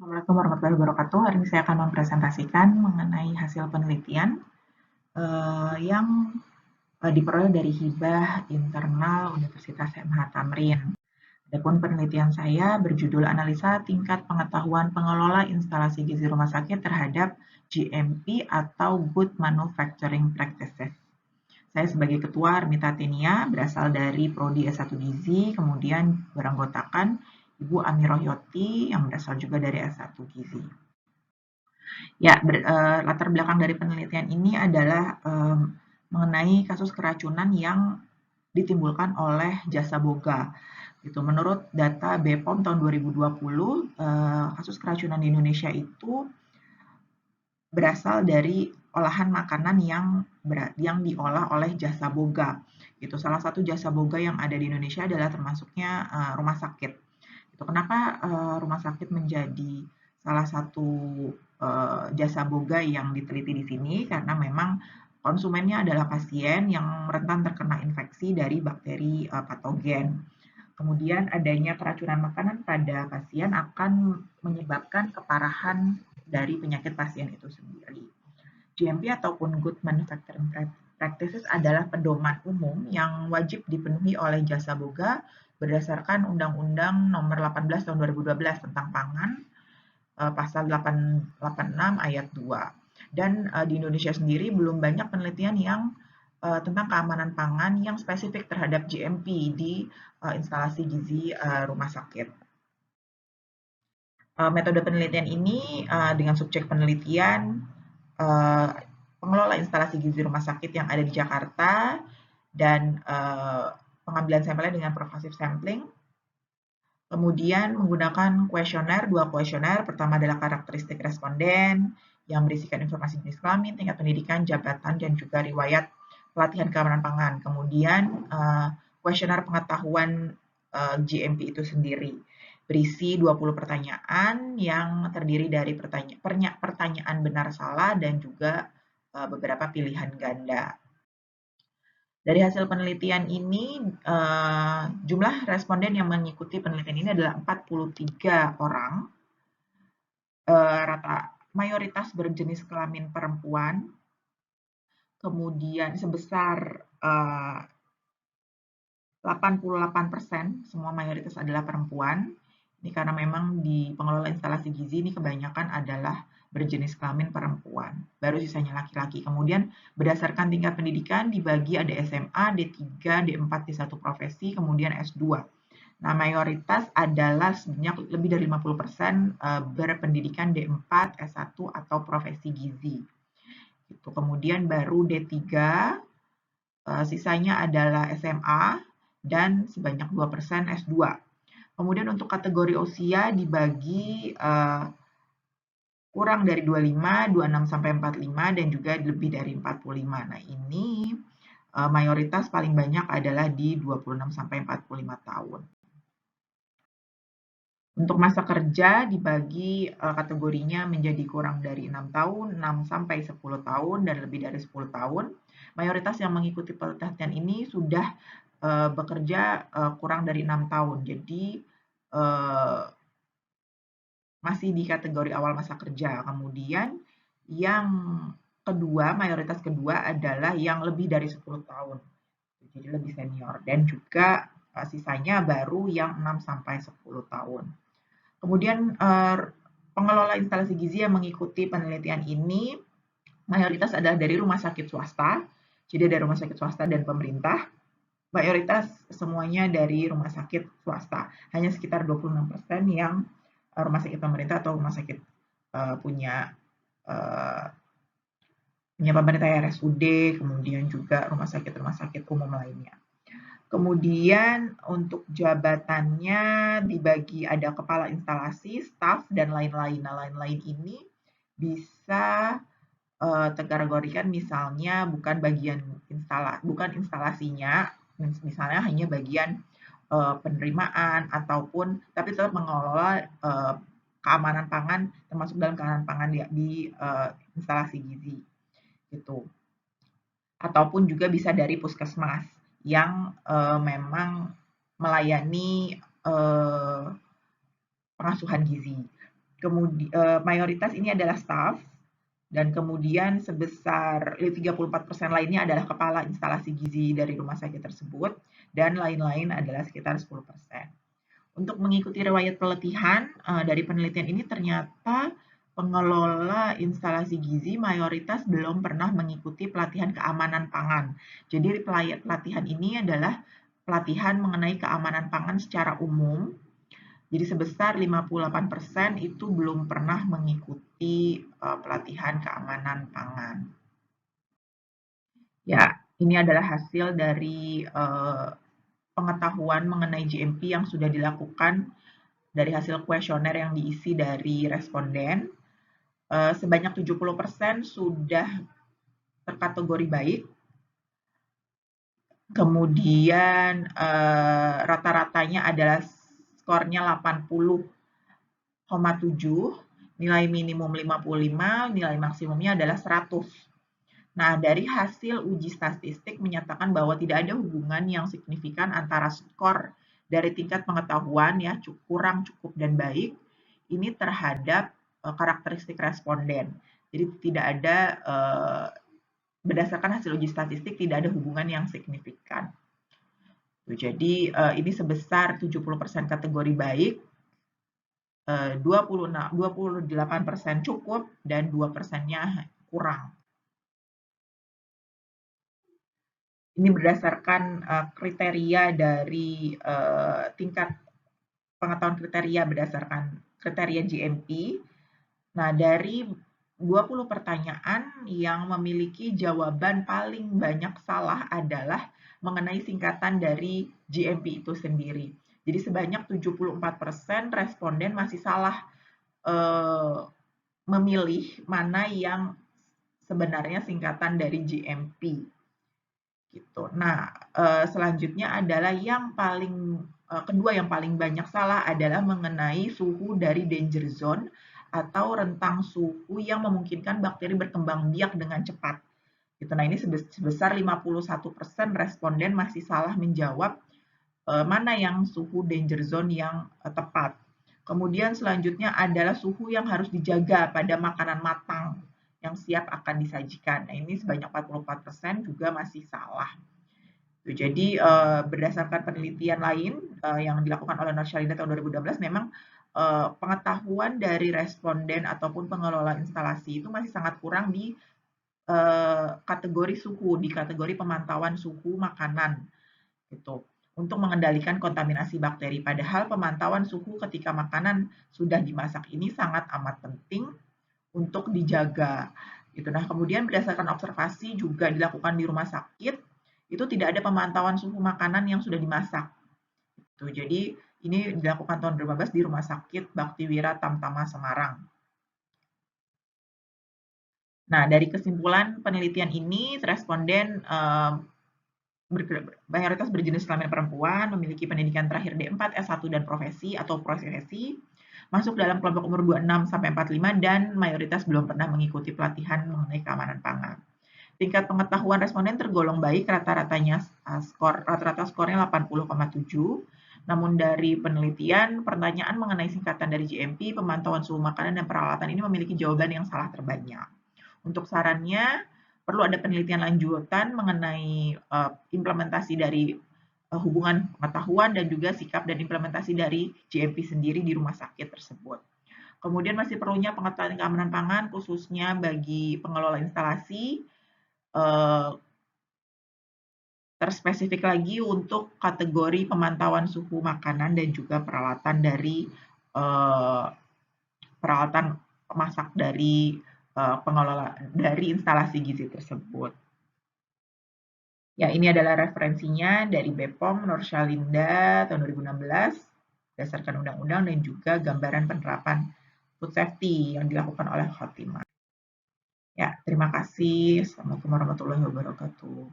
Assalamualaikum warahmatullahi wabarakatuh. Hari ini saya akan mempresentasikan mengenai hasil penelitian yang diperoleh dari hibah internal Universitas MH Tamrin. Adapun penelitian saya berjudul Analisa Tingkat Pengetahuan Pengelola Instalasi Gizi Rumah Sakit terhadap GMP atau Good Manufacturing Practices. Saya sebagai ketua Armita Tenia berasal dari Prodi S1 Gizi, kemudian beranggotakan Ibu Amiroh Yoti yang berasal juga dari S1 Gizi. Ya, latar belakang dari penelitian ini adalah mengenai kasus keracunan yang ditimbulkan oleh jasa boga. Gitu. Menurut data BPOM tahun 2020, kasus keracunan di Indonesia itu berasal dari olahan makanan yang diolah oleh jasa boga. Gitu. Salah satu jasa boga yang ada di Indonesia adalah termasuknya rumah sakit. Gitu. Kenapa rumah sakit menjadi salah satu jasa boga yang diteliti di sini? Karena memang konsumennya adalah pasien yang rentan terkena infeksi dari bakteri patogen. Kemudian adanya keracunan makanan pada pasien akan menyebabkan keparahan dari penyakit pasien itu sendiri. GMP ataupun Good Manufacturing Practices adalah pedoman umum yang wajib dipenuhi oleh jasa boga berdasarkan Undang-Undang Nomor 18 Tahun 2012 tentang pangan, pasal 886 ayat 2. Dan di Indonesia sendiri belum banyak penelitian yang tentang keamanan pangan yang spesifik terhadap GMP di instalasi gizi rumah sakit. Metode penelitian ini dengan subjek penelitian pengelola instalasi gizi rumah sakit yang ada di Jakarta dan pengambilan sampelnya dengan pervasive sampling. Kemudian menggunakan kuesioner, 2 kuesioner. Pertama adalah karakteristik responden yang berisikan informasi jenis kelamin, tingkat pendidikan, jabatan, dan juga riwayat pelatihan keamanan pangan. Kemudian kuesioner pengetahuan GMP itu sendiri berisi 20 pertanyaan yang terdiri dari pertanyaan benar salah dan juga beberapa pilihan ganda. Dari hasil penelitian ini, jumlah responden yang mengikuti penelitian ini adalah 43 orang, mayoritas berjenis kelamin perempuan, kemudian sebesar 88% semua mayoritas adalah perempuan. Ini karena memang di pengelola instalasi gizi ini kebanyakan adalah berjenis kelamin perempuan. Baru sisanya laki-laki. Kemudian berdasarkan tingkat pendidikan dibagi ada SMA, D3, D4 di satu profesi, kemudian S2. Nah, mayoritas adalah sebanyak lebih dari 50% berpendidikan D4, S1 atau profesi gizi. Itu. Kemudian baru D3, sisanya adalah SMA, dan sebanyak 2% S2. Kemudian untuk kategori usia dibagi kurang dari 25, 26 sampai 45, dan juga lebih dari 45. Nah, ini mayoritas paling banyak adalah di 26 sampai 45 tahun. Untuk masa kerja dibagi kategorinya menjadi kurang dari 6 tahun, 6 sampai 10 tahun, dan lebih dari 10 tahun. Mayoritas yang mengikuti pelatihan ini sudah bekerja kurang dari 6 tahun. Jadi masih di kategori awal masa kerja. Kemudian yang kedua, mayoritas kedua adalah yang lebih dari 10 tahun. Jadi lebih senior. Dan juga sisanya baru yang 6 sampai 10 tahun. Kemudian pengelola instalasi gizi yang mengikuti penelitian ini mayoritas adalah dari rumah sakit swasta. Jadi ada rumah sakit swasta dan pemerintah. Mayoritas semuanya dari rumah sakit swasta. Hanya sekitar 26% yang rumah sakit pemerintah atau rumah sakit punya pemerintah RSUD, kemudian juga rumah sakit umum lainnya. Kemudian untuk jabatannya dibagi ada kepala instalasi, staf, dan lain-lain. Nah, lain-lain ini bisa terkategorikan misalnya bukan instalasinya, misalnya hanya bagian penerimaan ataupun tapi tetap mengelola keamanan pangan termasuk dalam keamanan pangan di instalasi gizi gitu. Ataupun juga bisa dari puskesmas yang memang melayani pengasuhan gizi. Kemudian mayoritas ini adalah staf, dan kemudian sebesar 34% lainnya adalah kepala instalasi gizi dari rumah sakit tersebut, dan lain-lain adalah sekitar 10%. Untuk mengikuti riwayat pelatihan dari penelitian ini ternyata pengelola instalasi gizi mayoritas belum pernah mengikuti pelatihan keamanan pangan. Jadi pelatihan ini adalah pelatihan mengenai keamanan pangan secara umum. Jadi sebesar 58% itu belum pernah mengikuti pelatihan keamanan pangan. Ya, ini adalah hasil dari pengetahuan mengenai GMP yang sudah dilakukan dari hasil kuesioner yang diisi dari responden. Sebanyak 70% sudah terkategori baik. Kemudian rata-ratanya adalah skornya 80,7, nilai minimum 55, nilai maksimumnya adalah 100. Nah, dari hasil uji statistik menyatakan bahwa tidak ada hubungan yang signifikan antara skor dari tingkat pengetahuan ya kurang, cukup, dan baik ini terhadap karakteristik responden. Jadi tidak ada berdasarkan hasil uji statistik tidak ada hubungan yang signifikan. Jadi ini sebesar 70% kategori baik, 28% cukup, dan 2%-nya kurang. Ini berdasarkan kriteria dari tingkat pengetahuan kriteria berdasarkan kriteria GMP. Nah, dari 20 pertanyaan yang memiliki jawaban paling banyak salah adalah mengenai singkatan dari GMP itu sendiri. Jadi sebanyak 74% responden masih salah memilih mana yang sebenarnya singkatan dari GMP. Gitu. Nah, selanjutnya adalah yang paling kedua yang paling banyak salah adalah mengenai suhu dari danger zone atau rentang suhu yang memungkinkan bakteri berkembang biak dengan cepat. Gitu. Nah, ini sebesar 51% responden masih salah menjawab mana yang suhu danger zone yang tepat. Kemudian selanjutnya adalah suhu yang harus dijaga pada makanan matang yang siap akan disajikan. Nah, ini sebanyak 44% juga masih salah. Jadi berdasarkan penelitian lain yang dilakukan oleh Norshalina tahun 2012, memang pengetahuan dari responden ataupun pengelola instalasi itu masih sangat kurang di kategori suhu, di kategori pemantauan suhu makanan gitu, untuk mengendalikan kontaminasi bakteri. Padahal pemantauan suhu ketika makanan sudah dimasak ini sangat amat penting untuk dijaga. Gitu. Nah, kemudian berdasarkan observasi juga dilakukan di rumah sakit, itu tidak ada pemantauan suhu makanan yang sudah dimasak. Gitu. Jadi ini dilakukan tahun 2015 di Rumah Sakit Baktiwira Tamtama Semarang. Nah, dari kesimpulan penelitian ini, responden mayoritas berjenis kelamin perempuan, memiliki pendidikan terakhir D4, S1, dan profesi atau profesi, masuk dalam kelompok umur 26 sampai 45 dan mayoritas belum pernah mengikuti pelatihan mengenai keamanan pangan. Tingkat pengetahuan responden tergolong baik, rata-rata skornya 80,7. Namun dari penelitian, pertanyaan mengenai singkatan dari GMP, pemantauan suhu makanan dan peralatan ini memiliki jawaban yang salah terbanyak. Untuk sarannya, perlu ada penelitian lanjutan mengenai implementasi dari hubungan pengetahuan dan juga sikap dan implementasi dari GMP sendiri di rumah sakit tersebut. Kemudian masih perlunya pengetahuan keamanan pangan khususnya bagi pengelola instalasi, terspesifik lagi untuk kategori pemantauan suhu makanan dan juga peralatan dari peralatan masak dari pengelola dari instalasi gizi tersebut. Ya, ini adalah referensinya dari BPOM Norshalinda tahun 2016 berdasarkan undang-undang dan juga gambaran penerapan food safety yang dilakukan oleh Khotimah. Ya, terima kasih. Assalamualaikum warahmatullahi wabarakatuh.